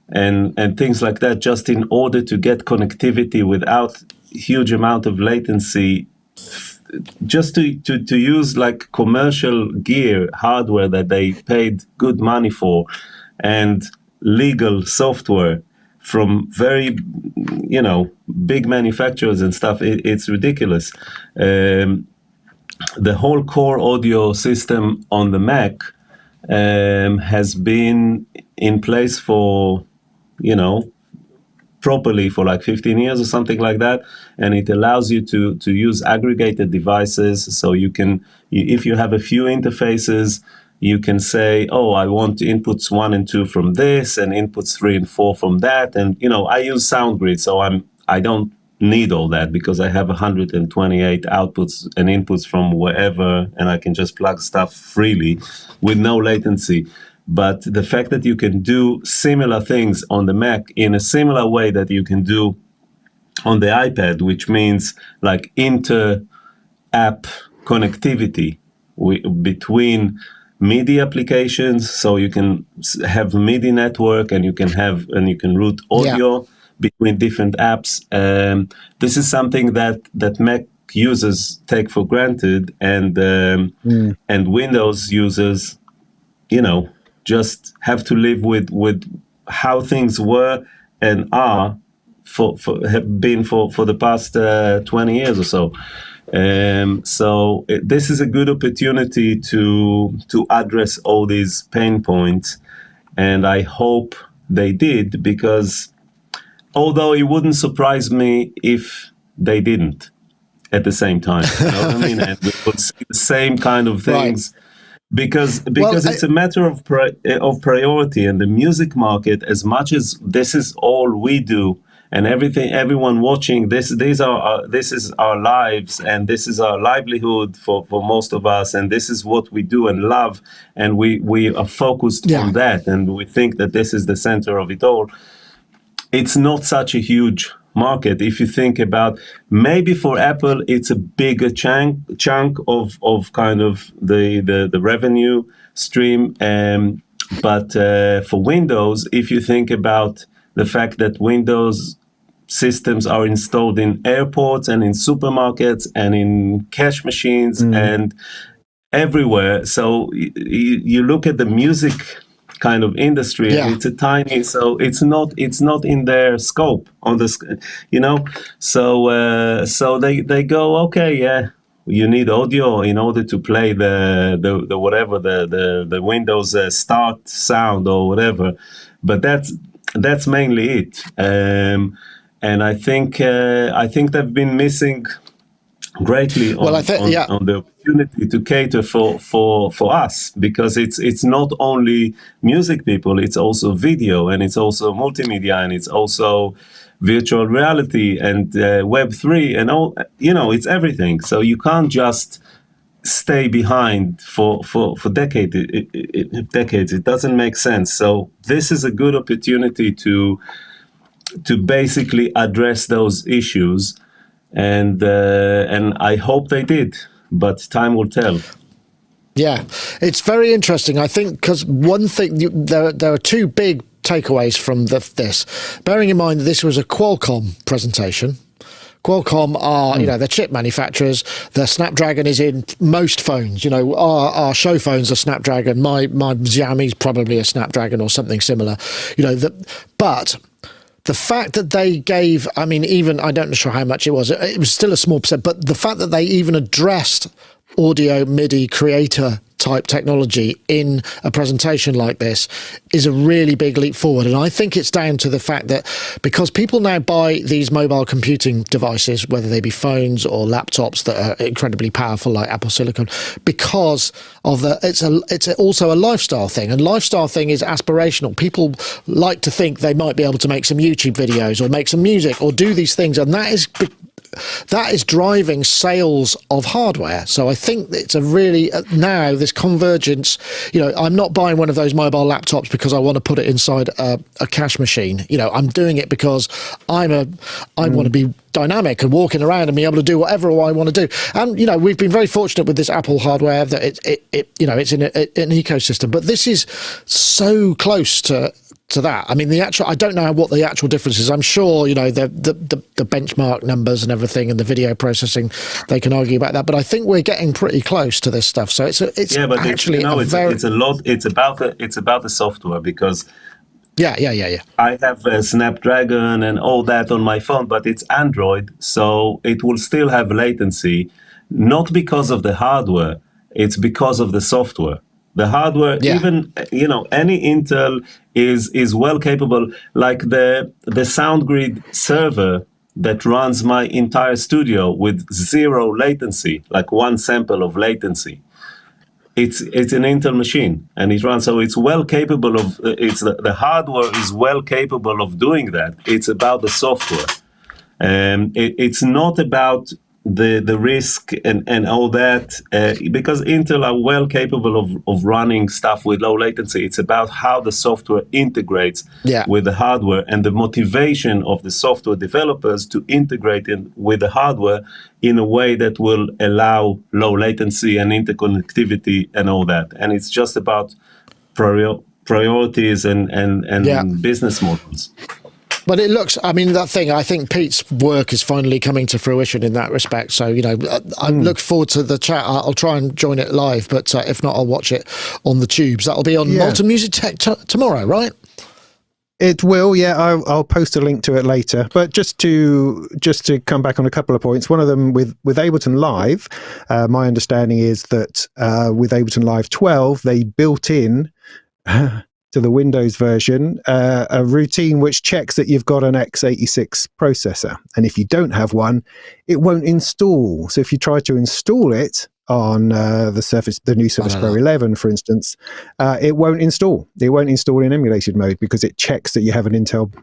and things like that just in order to get connectivity without huge amount of latency, just to use like commercial gear, hardware that they paid good money for, and legal software from very, big manufacturers and stuff, it's ridiculous. The whole core audio system on the Mac has been in place for, properly for like 15 years or something like that. And it allows you to use aggregated devices. So you can, if you have a few interfaces, you can say, oh, I want inputs 1 and 2 from this, and inputs 3 and 4 from that. And, I use SoundGrid, so I don't need all that because I have 128 outputs and inputs from wherever, and I can just plug stuff freely with no latency. But the fact that you can do similar things on the Mac in a similar way that you can do on the iPad, which means like inter-app connectivity between MIDI applications, so you can have MIDI network and you can route audio between different apps. This is something that Mac users take for granted, and Windows users, just have to live with how things were and are have been for the past 20 years or so. So this is a good opportunity to address all these pain points, and I hope they did, because although it wouldn't surprise me if they didn't at the same time, you know what I mean? And we would see the same kind of things. Right. Because it's a matter of priority, and the music market, as much as this is all we do, and everyone watching this is our lives, and this is our livelihood for most of us, and this is what we do and love, and we are focused on that, and we think that this is the center of it all. It's not such a huge market. If you think about, maybe for Apple it's a bigger chunk of kind of the revenue stream, but for Windows, if you think about the fact that Windows systems are installed in airports and in supermarkets and in cash machines and everywhere, so you look at the music kind of industry, it's a tiny, so it's not in their scope on this, so they go, okay, you need audio in order to play the whatever the Windows start sound or whatever, but that's mainly it, and I think they've been missing greatly on the opportunity to cater for us, because it's not only music people, it's also video, and it's also multimedia, and it's also virtual reality and Web3 and all, it's everything. So you can't just stay behind for decades. It doesn't make sense. So this is a good opportunity to basically address those issues. And I hope they did, but time will tell. Yeah, it's very interesting. I think because one thing, there are two big takeaways from this. Bearing in mind that this was a Qualcomm presentation. Qualcomm are, they're chip manufacturers. The Snapdragon is in most phones. Our show phones are Snapdragon. My Xiaomi's probably a Snapdragon or something similar. But the fact that they gave, I don't know sure how much it was still a small percent, but the fact that they even addressed audio MIDI creator type technology in a presentation like this is a really big leap forward. And I think it's down to the fact that because people now buy these mobile computing devices, whether they be phones or laptops that are incredibly powerful like Apple Silicon, because of it's also a lifestyle thing, and lifestyle thing is aspirational. People like to think they might be able to make some YouTube videos or make some music or do these things, and that is driving sales of hardware. So I think it's a really now this convergence. I'm not buying one of those mobile laptops because I want to put it inside a cash machine. I'm doing it because I want to be dynamic and walking around and be able to do whatever I want to do. And we've been very fortunate with this Apple hardware that it's in an ecosystem. But this is so close to that. I don't know what the actual difference is. I'm sure, the benchmark numbers and everything and the video processing, they can argue about that. But I think we're getting pretty close to this stuff. So it's actually it's about the software, because I have a Snapdragon and all that on my phone, but it's Android, so it will still have latency, not because of the hardware, it's because of the software. The hardware, even, any Intel is well capable, like the SoundGrid server that runs my entire studio with zero latency, like one sample of latency. it's an Intel machine, and it runs. So it's well capable of. The hardware is well capable of doing that. It's about the software. It's not about the risk and all that, because Intel are well capable of running stuff with low latency. It's about how the software integrates with the hardware, and the motivation of the software developers to integrate with the hardware in a way that will allow low latency and interconnectivity and all that. And it's just about priorities and business models. But it looks, I mean, I think Pete's work is finally coming to fruition in that respect. So, I look forward to the chat. I'll try and join it live, but if not, I'll watch it on the tubes. That'll be on Multitrack tomorrow, right? It will, yeah. I'll post a link to it later. But just to come back on a couple of points, one of them with Ableton Live, my understanding is that with Ableton Live 12, they built in to the Windows version, a routine which checks that you've got an x86 processor. And if you don't have one, it won't install. So if you try to install it on the new Surface Pro 11, for instance, it won't install. It won't install in emulated mode because it checks that you have an Intel/AMD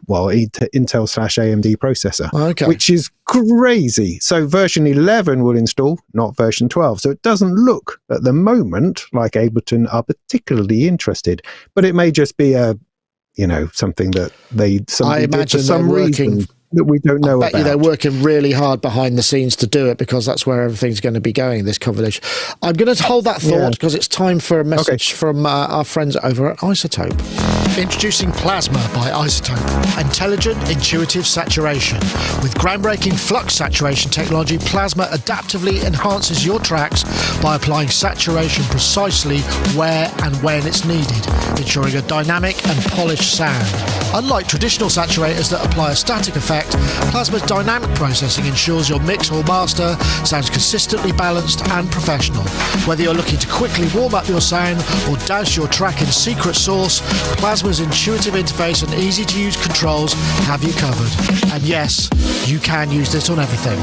processor, which is crazy. So version 11 will install, not version 12. So it doesn't look at the moment like Ableton are particularly interested, but it may just be something that I imagine for some reason that we don't know about. They're working really hard behind the scenes to do it, because that's where everything's going to be going, this coverage. I'm going to hold that thought because it's time for a message from our friends over at iZotope. Introducing Plasma by iZotope. Intelligent, intuitive saturation. With groundbreaking flux saturation technology, Plasma adaptively enhances your tracks by applying saturation precisely where and when it's needed, ensuring a dynamic and polished sound. Unlike traditional saturators that apply a static effect, Plasma's dynamic processing ensures your mix or master sounds consistently balanced and professional. Whether you're looking to quickly warm up your sound or douse your track in secret sauce, Plasma's intuitive interface and easy-to-use controls have you covered. And yes, you can use this on everything.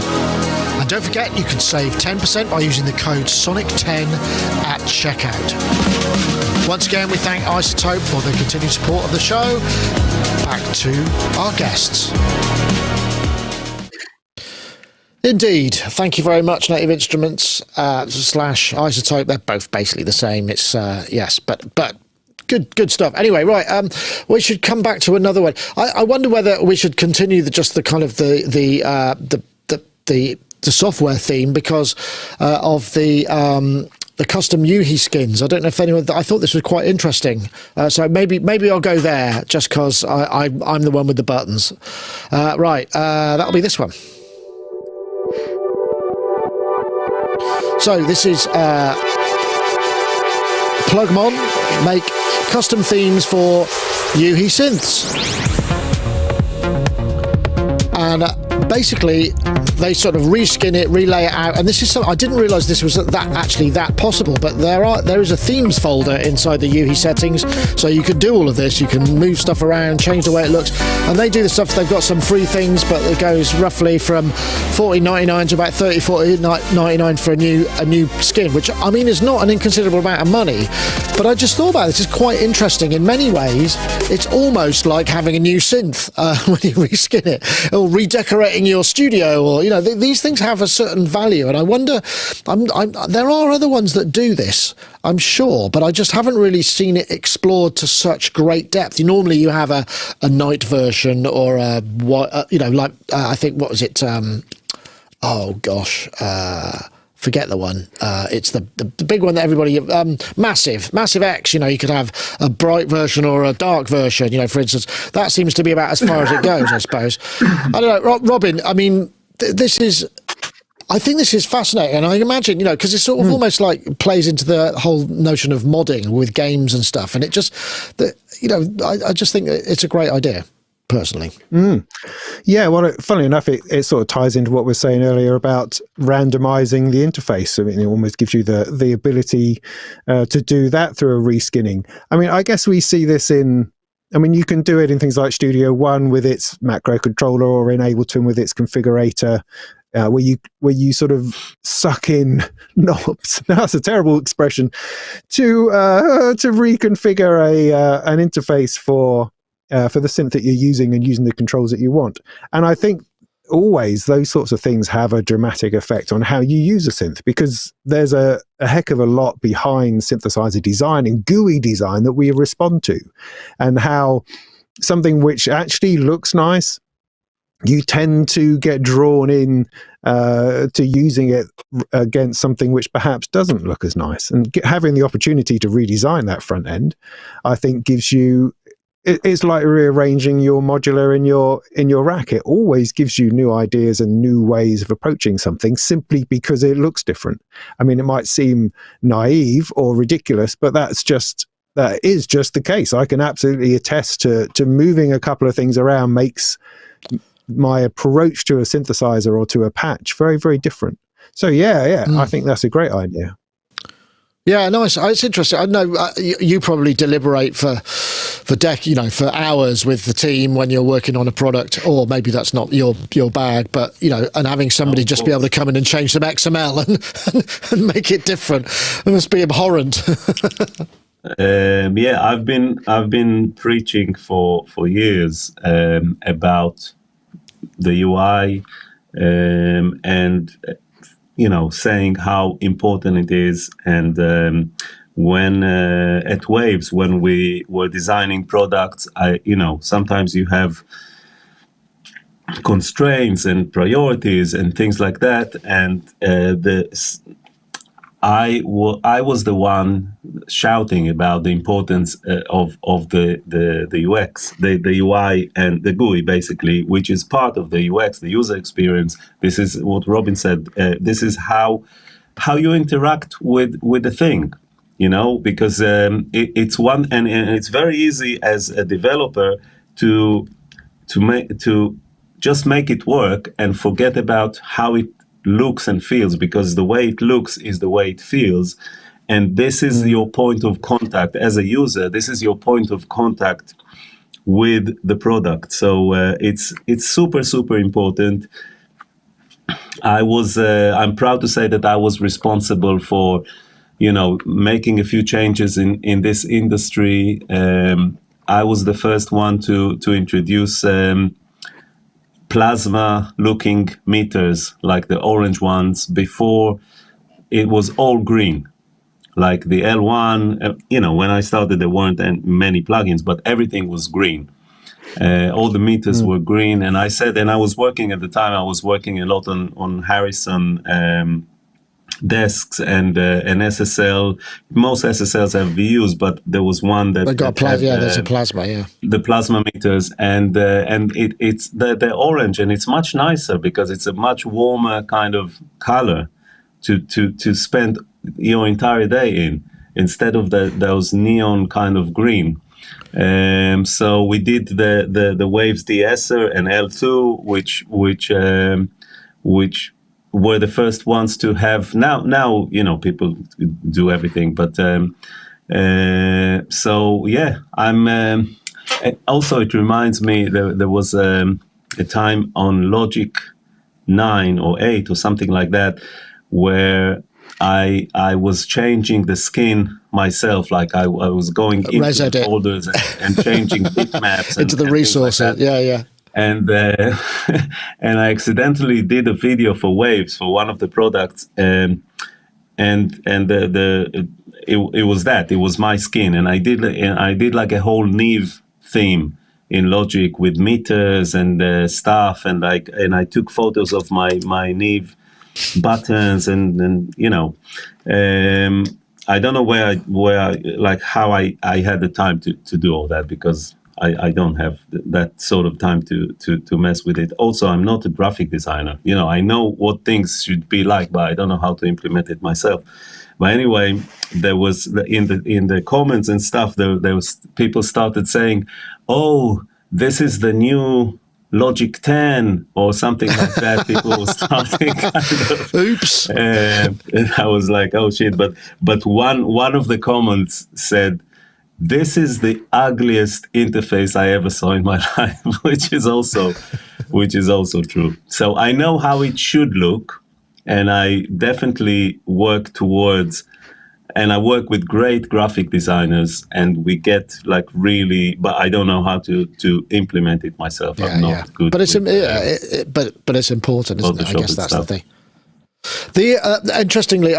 And don't forget, you can save 10% by using the code SONIC10 at checkout. Once again, we thank iZotope for the continued support of the show. Back to our guests. Indeed. Thank you very much, Native Instruments / iZotope. They're both basically the same. It's but good stuff. Anyway, right. We should come back to another one. I wonder whether we should continue the software theme because of the custom Yuhi skins. I don't know if anyone. I thought this was quite interesting. So maybe I'll go there just because I'm the one with the buttons. Right. That'll be this one. So this is Plugmon make custom themes for Yuhi synths, and basically they sort of reskin it, relay it out, and this is something I didn't realize this was that possible, but there is a themes folder inside the Yuhi settings, so you can do all of this. You can move stuff around, change the way it looks, and they do the stuff. They've got some free things, but it goes roughly from $14.99 to about $34.99 for a new skin, which I mean is not an inconsiderable amount of money. But I just thought about this. It's quite interesting in many ways. It's almost like having a new synth when you reskin it, or redecorating your studio, or these things have a certain value, and I wonder. There are other ones that do this, I'm sure, but I just haven't really seen it explored to such great depth. Normally, you have a night version, or I think what was it? Forget the one. It's the big one that everybody Massive X. You could have a bright version or a dark version. For instance, that seems to be about as far as it goes, I suppose. I don't know, Robin. I mean, I think this is fascinating, and I imagine because it's sort of almost like plays into the whole notion of modding with games and stuff, and it just I just think it's a great idea. Personally. Yeah, well, funnily enough, it sort of ties into what we were saying earlier about randomizing the interface. I mean, it almost gives you the ability to do that through a reskinning. I mean, I guess we see this you can do it in things like Studio One with its macro controller, or in Ableton with its configurator. where you sort of suck in knobs. That's a terrible expression. To reconfigure an interface for the synth that you're using and using the controls that you want. And I think always those sorts of things have a dramatic effect on how you use a synth, because there's a heck of a lot behind synthesizer design and GUI design that we respond to, and how something which actually looks nice, you tend to get drawn in to using it against something which perhaps doesn't look as nice. And having the opportunity to redesign that front end, I think gives you, it's like rearranging your modular in your rack. It always gives you new ideas and new ways of approaching something simply because it looks different. I mean, it might seem naive or ridiculous, but that is just the case. I can absolutely attest to moving a couple of things around makes my approach to a synthesizer or to a patch very, very different. So I think that's a great idea. Yeah, nice. It's interesting. I know you probably deliberate for for hours with the team when you're working on a product, or maybe that's not your bag, but and having somebody just be able to come in and change some XML and make it different, it must be abhorrent. I've been preaching for years about the UI and saying how important it is. And when at Waves, when we were designing products, sometimes you have constraints and priorities and things like that. And I was the one shouting about the importance of the UX, the UI and the GUI, basically, which is part of the UX, the user experience. This is what Robin said. This is how you interact with the thing, because it's one, and it's very easy as a developer to just make it work and forget about how it looks and feels, because the way it looks is the way it feels, and this is your point of contact as a user. This is your point of contact with the product. So it's super, super important. I'm proud to say that I was responsible for making a few changes in this industry. I was the first one to introduce plasma looking meters, like the orange ones. Before, it was all green, like the L1. When I started, there weren't many plugins, but everything was green. All the meters were green. And I was working at the time, I was working a lot on Harrison desks and an SSL. Most SSLs have VUs, but there was one that got plasma. There's a plasma, the plasma meters, and it's they're orange, and it's much nicer because it's a much warmer kind of color to spend your entire day in, instead of those neon kind of green. So we did the Waves de-esser and L2, which were the first ones to have. Now people do everything, but I'm also, it reminds me, there was a time on Logic 9 or 8 or something like that, where I was changing the skin myself, like I was going into the folders and changing bitmaps into the resources. Like and I accidentally did a video for Waves for one of the products, and it was my skin, and I did like a whole Neve theme in Logic with meters and stuff, and I took photos of my Neve buttons, and I don't know where I how I had the time to do all that, because I don't have that sort of time to mess with it. Also, I'm not a graphic designer. I know what things should be like, but I don't know how to implement it myself. But anyway, there was in the comments and stuff, there was people started saying, "Oh, this is the new Logic 10 or something like that." People were starting kind of, oops. And I was like, oh shit. But one of the comments said, this is the ugliest interface I ever saw in my life, which is also true. So I know how it should look, and I definitely work towards, and I work with great graphic designers, and we get like really, but I don't know how to implement it myself. I'm not good. But it's but it's important, isn't it? I guess that's the thing. Interestingly,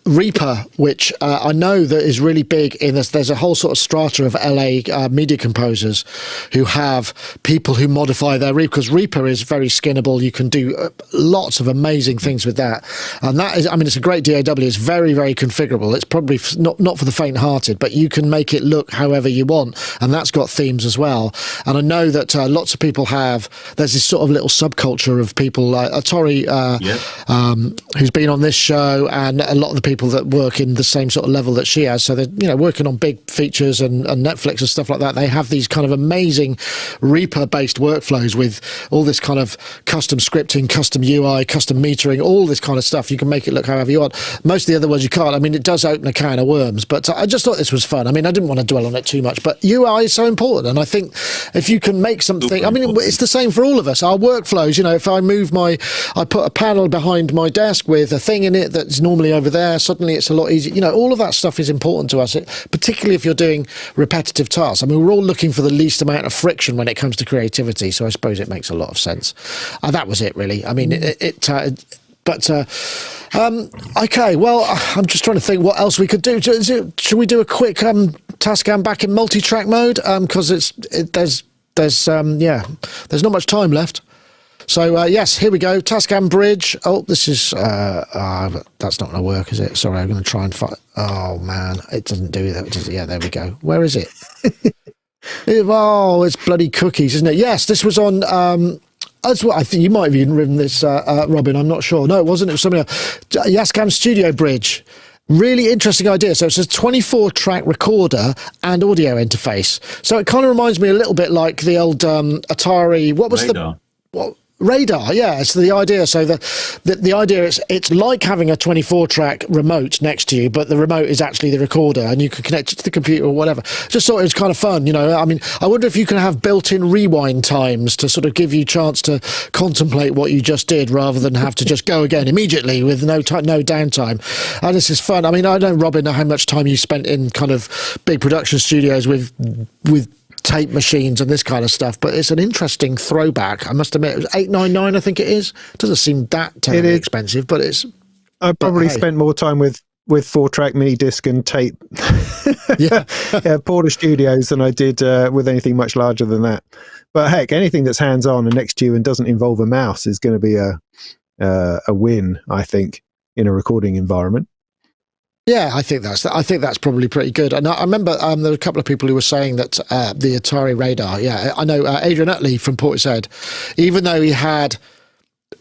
Reaper, which I know that is really big in this. There's a whole sort of strata of LA media composers who have people who modify their Reaper, because Reaper is very skinnable. You can do lots of amazing things with that. And that is, I mean, it's a great DAW. It's very, very configurable. It's probably not for the faint-hearted, but you can make it look however you want. And that's got themes as well. And I know that lots of people there's this sort of little subculture of people like Atari, who's been on this show, and a lot of the people that work in the same sort of level that she has. So they're working on big features and Netflix and stuff like that. They have these kind of amazing Reaper-based workflows with all this kind of custom scripting, custom UI, custom metering, all this kind of stuff. You can make it look however you want. Most of the other ones you can't. I mean, it does open a can of worms, but I just thought this was fun. I mean, I didn't want to dwell on it too much, but UI is so important. And I think if you can make something, I mean, it's the same for all of us. Our workflows, if I put a panel behind my desk with a thing in it that's normally over there, suddenly it's a lot easier. All of that stuff is important to us, particularly if you're doing repetitive tasks. I mean, we're all looking for the least amount of friction when it comes to creativity, so I suppose it makes a lot of sense. That was it, really. I mean, okay, well, I'm just trying to think what else we could do. Should we do a quick Tascam back in multi-track mode? Because there's not much time left. So, yes, here we go. Tascam Bridge. Oh, this is... that's not going to work, is it? Sorry, I'm going to try and find... Oh, man. It doesn't do that. Does it? Yeah, there we go. Where is it? It's bloody cookies, isn't it? Yes, this was on... that's what I think. You might have even written this, Robin. I'm not sure. No, it wasn't. It was something else. Tascam Studio Bridge. Really interesting idea. So it's a 24-track recorder and audio interface. So it kind of reminds me a little bit like the old Atari... What was Radar. Radar, yeah. It's the idea. So the idea is it's like having a 24-track remote next to you, but the remote is actually the recorder, and you can connect it to the computer or whatever. Just thought it was kind of fun, I mean, I wonder if you can have built-in rewind times to sort of give you a chance to contemplate what you just did, rather than have to just go again immediately with no downtime. And this is fun. I mean, I don't, Robin, know how much time you spent in kind of big production studios with tape machines and this kind of stuff, but it's an interesting throwback. I must admit, it was $899, I think it is. It doesn't seem that terribly expensive, but it's... I probably spent more time with 4-track mini disc and tape Porter Studios than I did with anything much larger than that. But heck, anything that's hands-on and next to you and doesn't involve a mouse is going to be a win, I think, in a recording environment. Yeah, I think that's probably pretty good. And I remember there were a couple of people who were saying that the Atari Radar, I know Adrian Utley from Portishead, even though he had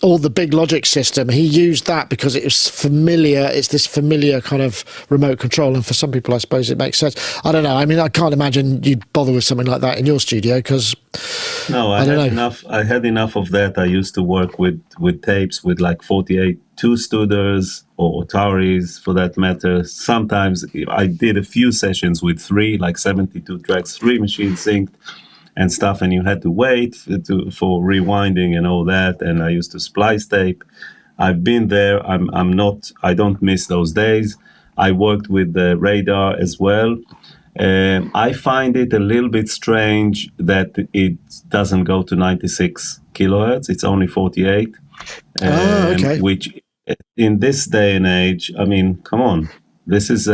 all the big logic system, he used that because it was familiar. It's this familiar kind of remote control, and for some people, I suppose it makes sense. I don't know. I mean, I can't imagine you'd bother with something like that in your studio, because I had enough of that. I used to work with tapes with like 48 two-studers or Ataris, for that matter. Sometimes I did a few sessions with 3, like 72 tracks, 3 machines synced and stuff, and you had to wait for rewinding and all that. And I used to splice tape. I've been there. I don't miss those days. I worked with the Radar as well. I find it a little bit strange that it doesn't go to 96 kilohertz. It's only 48. Okay. Which in this day and age, I mean, come on. This is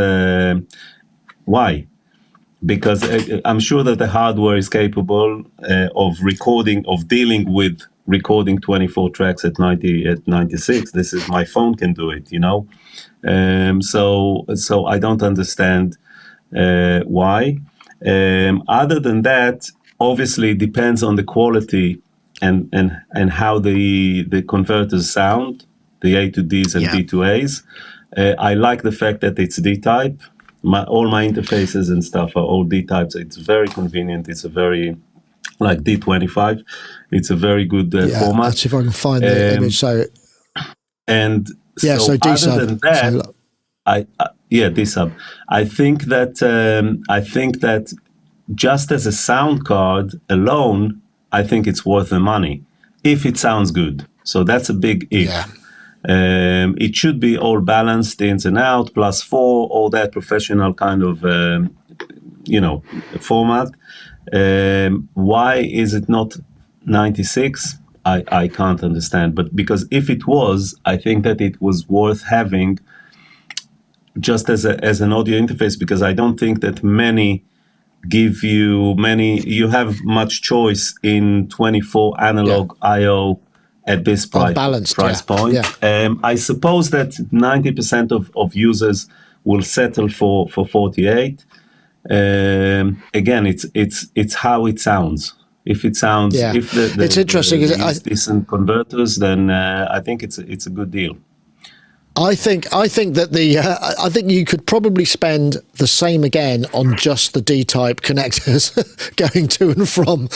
why? Because I'm sure that the hardware is capable of dealing with recording 24 tracks at 96. This is, my phone can do it, So I don't understand why. Other than that, obviously it depends on the quality and how the converters sound, the A to Ds and D to As. I like the fact that it's D-type. All my interfaces and stuff are all D-types. It's very convenient. It's a very, like D25. It's a very good format. Let's see if I can find the image. So D-sub. other than that, Yeah, D-Sub. I think that just as a sound card alone, I think it's worth the money if it sounds good. So that's a big if. Yeah. It should be all balanced, ins and out, +4, all that professional kind of format. Why is it not 96? I can't understand. But because if it was, I think that it was worth having just as an audio interface, because I don't think that you have much choice in 24 analog I/O at this price point. Yeah. I suppose that 90% of users will settle for 48. Again, it's how it sounds. If it sounds, if it's interesting. Use decent converters, then I think it's a good deal. I think that I think you could probably spend the same again on just the D-type connectors going to and from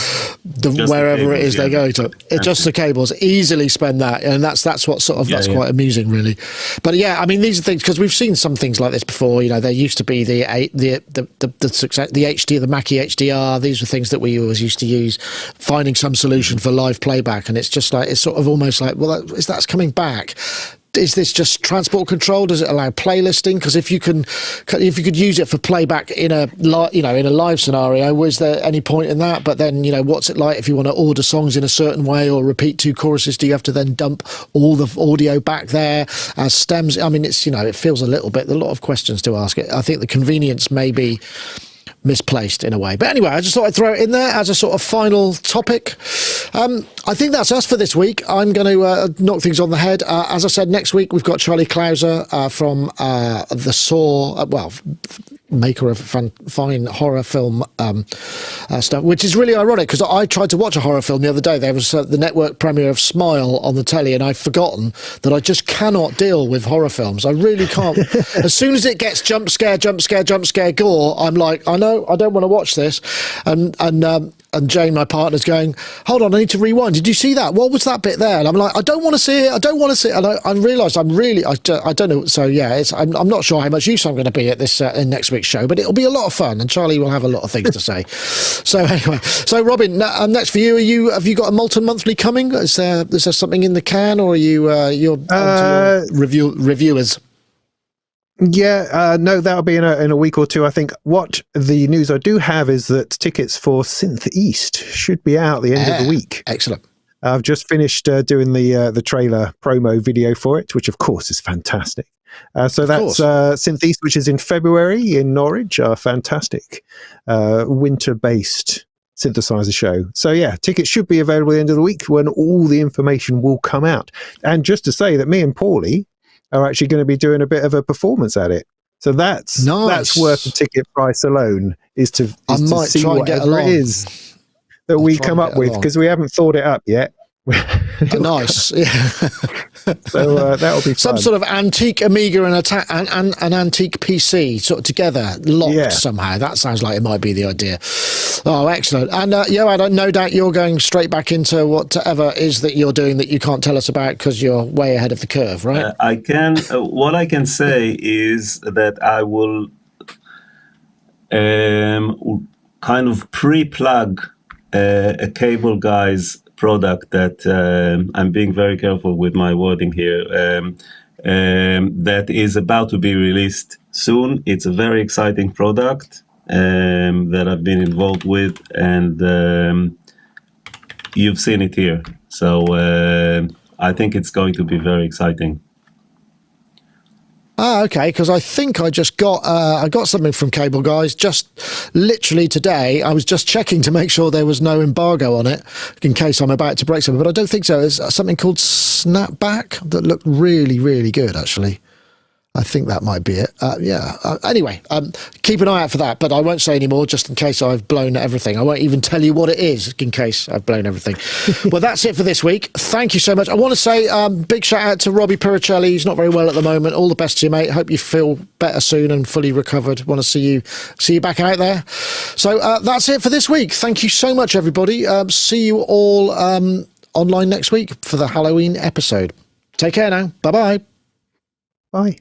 wherever it is they're going to. Just the cables, easily spend that, and that's what sort of quite amusing, really. But yeah, I mean, these are things, because we've seen some things like this before. There used to be the HD, the Mackie HDR. These were things that we always used to use, finding some solution for live playback, and it's just like, it's sort of almost like, well, that's coming back. Is this just transport control? Does it allow playlisting? Because if you could use it for playback in a live scenario, was there any point in that? But then, what's it like if you want to order songs in a certain way or repeat 2 choruses? Do you have to then dump all the audio back there as stems? I mean, it's it feels a lot of questions to ask. I think the convenience may be misplaced in a way. But anyway, I just thought I'd throw it in there as a sort of final topic. I think that's us for this week. I'm going to knock things on the head. As I said, next week we've got Charlie Clouser from the Saw, maker of fine horror film stuff, which is really ironic because I tried to watch a horror film the other day. There was the network premiere of Smile on the telly, and I've forgotten that I just cannot deal with horror films. I really can't. As soon as it gets jump scare gore, I'm like, I know, I don't want to watch this. And Jane, my partner's going, hold on, I need to rewind. Did you see that? What was that bit there? And I'm like, I don't want to see it. I don't want to see it. And I realised I don't know. So yeah, I'm not sure how much use I'm going to be at this in next week's show, but it'll be a lot of fun, and Charlie will have a lot of things to say. So anyway, Robin, next for you, have you got a Molten Monthly coming? Is there something in the can, or are you're reviewers? Yeah, no, that'll be in a week or two. I think what the news I do have is that tickets for Synth East should be out at the end of the week. Excellent. I've just finished doing the trailer promo video for it, which of course is fantastic. So that's Synth East, which is in February in Norwich. Fantastic winter-based synthesizer show. So yeah, tickets should be available at the end of the week when all the information will come out. And just to say that me and Paulie are actually going to be doing a bit of a performance at it. So that's worth the ticket price alone, is to see whatever it is that we come up with, because we haven't thought it up yet. Nice. Yeah. So that'll be fun. Some sort of antique Amiga and an antique PC sort of together, locked somehow. That sounds like it might be the idea. Oh, excellent. And I no doubt you're going straight back into whatever is that you're doing that you can't tell us about because you're way ahead of the curve, right? I can. What I can say is that I will kind of pre-plug a Cable Guys product that I'm being very careful with my wording here, that is about to be released soon. It's a very exciting product that I've been involved with, and you've seen it here. So I think it's going to be very exciting. Okay, because I think I just got something from Cable Guys just literally today. I was just checking to make sure there was no embargo on it in case I'm about to break something, but I don't think so. There's something called Snapback that looked really, really good, actually. I think that might be it. Anyway, keep an eye out for that, but I won't say any more just in case I've blown everything. I won't even tell you what it is in case I've blown everything. Well, that's it for this week. Thank you so much. I want to say big shout out to Robbie Piricelli. He's not very well at the moment. All the best to you, mate. Hope you feel better soon and fully recovered. Want to see you back out there. So that's it for this week. Thank you so much, everybody. See you all online next week for the Halloween episode. Take care now. Bye-bye. Bye.